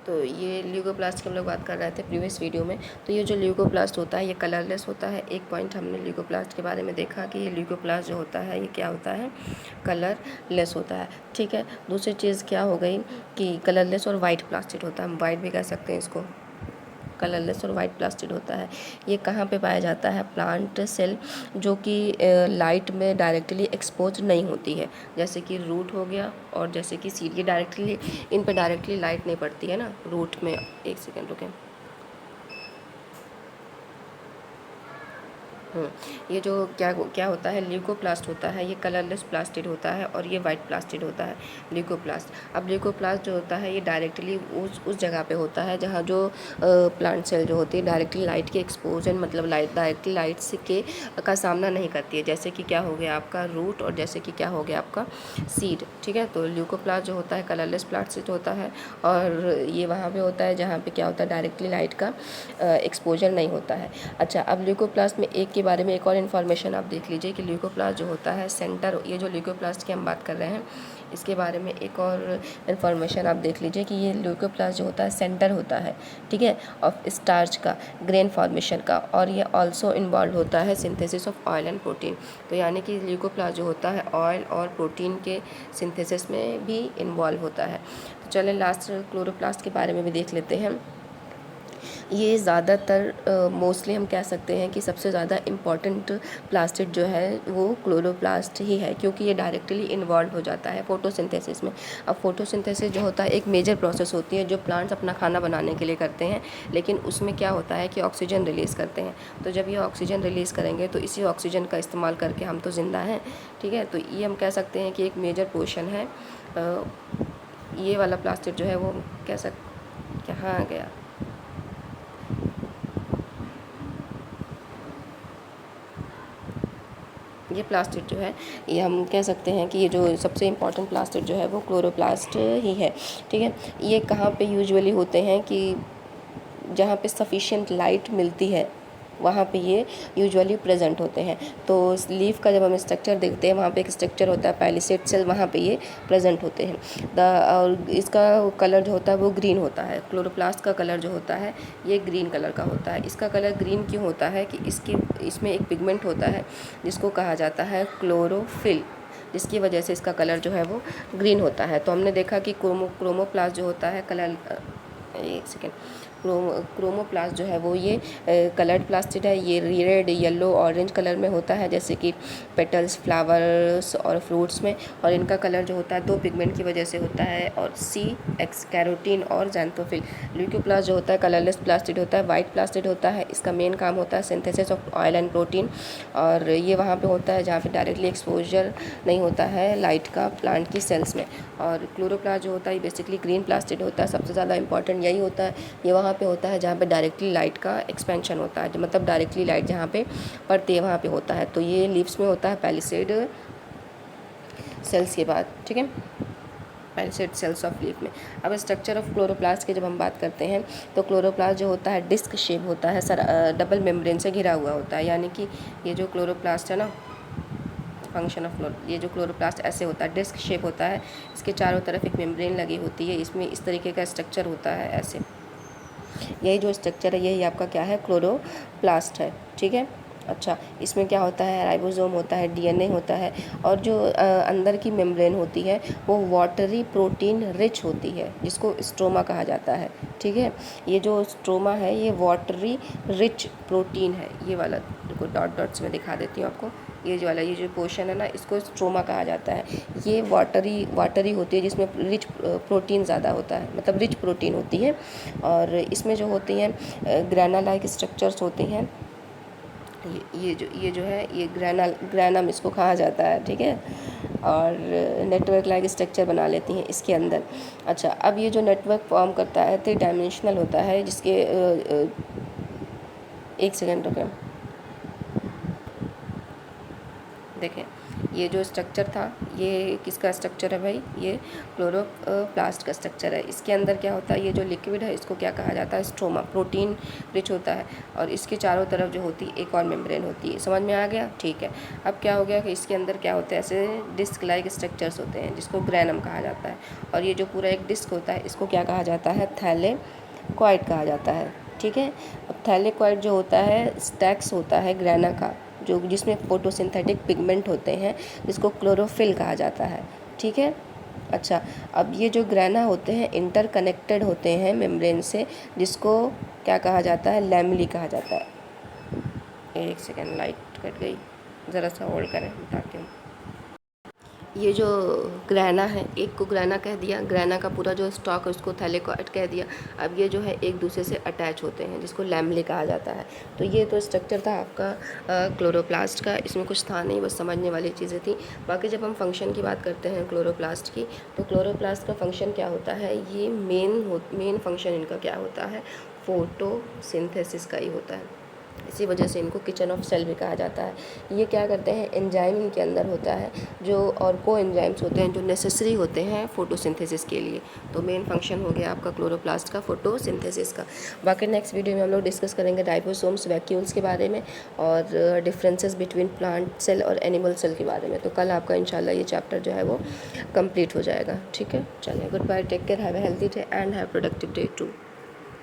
तो ये ल्यूकोप्लास्ट की हम लोग बात कर रहे थे प्रीवियस वीडियो में। तो ये जो ल्यूकोप्लास्ट होता है ये कलरलेस होता है। एक पॉइंट हमने ल्यूकोप्लास्ट के बारे में देखा कि ये ल्यूकोप्लास्ट जो होता है ये क्या होता है, कलरलेस होता है। ठीक है, दूसरी चीज़ क्या हो गई कि कलरलेस और वाइट प्लास्टिड होता है, हम वाइट भी कह सकते हैं इसको, कलरलेस और वाइट प्लास्टिड होता है। ये कहाँ पे पाया जाता है, प्लांट सेल जो कि लाइट में डायरेक्टली एक्सपोज नहीं होती है, जैसे कि रूट हो गया और जैसे कि सीड, ये डायरेक्टली इन पर डायरेक्टली लाइट नहीं पड़ती है ना रूट में। एक सेकेंड रुकें। ये जो क्या क्या होता है, ल्यूकोप्लास्ट होता है, ये कलरलेस प्लास्टिड होता है और ये वाइट प्लास्टिड होता है ल्यूकोप्लास्ट। अब ल्यूकोप्लास्ट जो होता है ये डायरेक्टली उस जगह पे होता है जहाँ जो प्लांट सेल जो होती है डायरेक्टली लाइट के एक्सपोजर, मतलब लाइट डायरेक्टली लाइट से के का सामना नहीं करती है, जैसे कि क्या हो गया आपका रूट और जैसे कि क्या हो गया आपका सीड। ठीक है, तो ल्यूकोप्लास्ट जो होता है कलरलेस प्लास्टिड होता है और ये वहाँ पे होता है जहाँ पे क्या होता है डायरेक्टली लाइट का एक्सपोजर नहीं होता है। अच्छा, अब ल्यूकोप्लास्ट में एक के बारे में एक और इन्फॉर्मेशन आप देख लीजिए कि ल्यूकोप्लास्ट जो होता है सेंटर, ये जो ल्यूकोप्लास्ट की हम बात कर रहे हैं इसके बारे में एक और इन्फॉर्मेशन आप देख लीजिए कि ये ल्यूकोप्लास्ट जो होता है सेंटर होता है, ठीक है, ऑफ स्टार्च का, ग्रेन फॉर्मेशन का, और ये ऑल्सो इन्वॉल्व होता है synthesis of oil and protein. तो यानी कि ल्यूकोप्लास्ट जो होता है ऑयल और प्रोटीन के सिंथेसिस में भी इन्वॉल्व होता है। तो चलें लास्ट क्लोरोप्लास्ट के बारे में भी देख लेते हैं। ये ज़्यादातर मोस्टली हम कह सकते हैं कि सबसे ज़्यादा इम्पॉर्टेंट प्लास्टिड जो है वो क्लोरोप्लास्ट ही है, क्योंकि ये डायरेक्टली इन्वॉल्व हो जाता है फोटोसिंथेसिस में। अब फोटोसिंथेसिस जो होता है एक मेजर प्रोसेस होती है जो प्लांट्स अपना खाना बनाने के लिए करते हैं, लेकिन उसमें क्या होता है कि ऑक्सीजन रिलीज़ करते हैं। तो जब ये ऑक्सीजन रिलीज़ करेंगे तो इसी ऑक्सीजन का इस्तेमाल करके हम तो ज़िंदा हैं। ठीक है, तो ये हम कह सकते हैं कि एक मेजर पोर्शन है। ये वाला प्लास्टिड जो है वो कह कहाँ गया, ये प्लास्टिड जो है ये हम कह सकते हैं कि ये जो सबसे इम्पॉर्टेंट प्लास्टिड जो है वो क्लोरोप्लास्ट ही है। ठीक है, ये कहाँ पे यूजुअली होते हैं कि जहाँ पे सफिशिएंट लाइट मिलती है वहाँ पे ये यूजुअली प्रेजेंट होते हैं। तो लीफ का जब हम स्ट्रक्चर देखते हैं वहाँ पे एक स्ट्रक्चर होता है पैलिसेड सेल, वहाँ पे ये प्रेजेंट होते हैं। और इसका कलर जो होता है वो ग्रीन होता है। क्लोरोप्लास्ट का कलर जो होता है ये ग्रीन कलर का होता है। इसका कलर ग्रीन क्यों होता है कि इसमें एक पिगमेंट होता है जिसको कहा जाता है क्लोरोफिल, जिसकी वजह से इसका कलर जो है वो ग्रीन होता है। तो हमने देखा कि क्रोमोप्लास्ट जो होता है कलर, एक सेकेंड, क्रोमोप्लास्ट जो है वो ये कलर्ड प्लास्टिड है। ये रेड, येलो, ऑरेंज कलर में होता है, जैसे कि पेटल्स, फ्लावर्स और फ्रूट्स में। और इनका कलर जो होता है दो पिगमेंट की वजह से होता है, और CX कैरोटीन और ज़ैंथोफिल। ल्यूकोप्लास्ट जो होता है कलरलेस प्लास्टिड होता है, वाइट प्लास्टिड होता है। इसका मेन काम होता है synthesis of oil and protein, और ये वहाँ पे होता है जहाँ पे डायरेक्टली एक्सपोजर नहीं होता है लाइट का प्लांट की सेल्स में। और क्लोरोप्लास्ट जो होता है बेसिकली ग्रीन प्लास्टिड होता है। सबसे ज़्यादा इंपॉर्टेंट यही होता है, ये वहाँ पे होता है जहाँ पे डायरेक्टली लाइट का एक्सपेंशन होता है, मतलब डायरेक्टली लाइट जहाँ पे पड़ती है वहाँ पे होता है। तो ये लीव्स में होता है पैलिसेड सेल्स के बाद। ठीक है, पैलिसेड सेल्स ऑफ लीफ में। अब स्ट्रक्चर ऑफ क्लोरोप्लास्ट की जब हम बात करते हैं तो क्लोरोप्लास्ट जो होता है डिस्क शेप होता है, डबल मेम्ब्रेन से घिरा हुआ होता है। यानी कि ये जो क्लोरोप्लास्ट है ना, फंक्शन ऑफ ये जो क्लोरोप्लास्ट ऐसे होता है, डिस्क शेप होता है, इसके चारों तरफ एक मेम्ब्रेन लगी होती है, इसमें इस तरीके का स्ट्रक्चर होता है ऐसे। यही जो स्ट्रक्चर है यही आपका क्या है, क्लोरोप्लास्ट है। ठीक है, अच्छा, इसमें क्या होता है, राइबोसोम होता है, DNA होता है, और जो अंदर की मेम्ब्रेन होती है वो वाटरी प्रोटीन रिच होती है, जिसको स्ट्रोमा कहा जाता है। ठीक है, ये जो स्ट्रोमा है ये वाटरी रिच प्रोटीन है। ये वाला देखो डॉट डॉट्स में दिखा देती हूँ आपको, ये जो वाला ये जो पोर्शन है ना इसको स्ट्रोमा कहा जाता है। ये वाटरी होती है जिसमें रिच प्रोटीन ज़्यादा होता है, मतलब रिच प्रोटीन होती है। और इसमें जो होती हैं ग्रैना लाइक स्ट्रक्चर्स होते हैं। ये जो है ये ग्रैनम इसको कहा जाता है। ठीक है, और नेटवर्क लाइक स्ट्रक्चर बना लेती हैं इसके अंदर। अच्छा, अब ये जो नेटवर्क फॉर्म करता है 3 डायमेंशनल होता है, जिसके एक सेकेंड रुकें, देखें ये जो स्ट्रक्चर था ये किसका स्ट्रक्चर है भाई, ये क्लोरोप्लास्ट का स्ट्रक्चर है। इसके अंदर क्या होता है, ये जो लिक्विड है इसको क्या कहा जाता है, स्ट्रोमा, प्रोटीन रिच होता है और इसके चारों तरफ जो होती है एक और मेम्ब्रेन होती है। समझ में आ गया, ठीक है। अब क्या हो गया कि इसके अंदर क्या होता है, ऐसे डिस्क लाइक स्ट्रक्चर्स होते हैं जिसको ग्रैनम कहा जाता है और ये जो पूरा एक डिस्क होता है इसको क्या कहा जाता है, थैलेक्वाइड कहा जाता है, ठीक है। अब थैलेक्वाइड जो होता है स्टैक्स होता है ग्रैना का, जो जिसमें फोटोसिंथेटिक पिगमेंट होते हैं जिसको क्लोरोफिल कहा जाता है, ठीक है। अच्छा, अब ये जो ग्रैना होते हैं इंटरकनेक्टेड होते हैं मेम्ब्रेन से, जिसको क्या कहा जाता है, लैमेली कहा जाता है। एक सेकेंड, लाइट कट गई, ज़रा सा होल्ड करें बताती हूँ। ये जो ग्रैना है, एक को ग्रैना कह दिया, ग्रैना का पूरा जो स्टॉक है उसको थैलेक्वाइड कह दिया। अब ये जो है एक दूसरे से अटैच होते हैं जिसको लैमेले कहा जाता है। तो ये तो स्ट्रक्चर था आपका क्लोरोप्लास्ट का, इसमें कुछ था नहीं, बस समझने वाली चीज़ें थी। बाकी जब हम फंक्शन की बात करते हैं क्लोरोप्लास्ट की, तो क्लोरोप्लास्ट का फंक्शन क्या होता है, ये मेन फंक्शन इनका क्या होता है, फोटोसिंथेसिस का ही होता है। इसी वजह से इनको किचन ऑफ सेल भी कहा जाता है। ये क्या करते हैं, एंजाइम इनके अंदर होता है जो, और को एंजाइम्स होते हैं जो नेसेसरी होते हैं फोटोसिंथेसिस के लिए। तो मेन फंक्शन हो गया आपका क्लोरोप्लास्ट का फोटोसिंथेसिस का। बाकी नेक्स्ट वीडियो में हम लोग डिस्कस करेंगे राइबोसोम्स, वैक्यूल्स के बारे में और डिफरेंसेस बिटवीन प्लांट सेल और एनिमल सेल के बारे में। तो कल आपका इंशाल्लाह ये चैप्टर जो है वो कंप्लीट हो जाएगा, ठीक है। चलिए, good bye, take care, have a healthy day and have productive day to.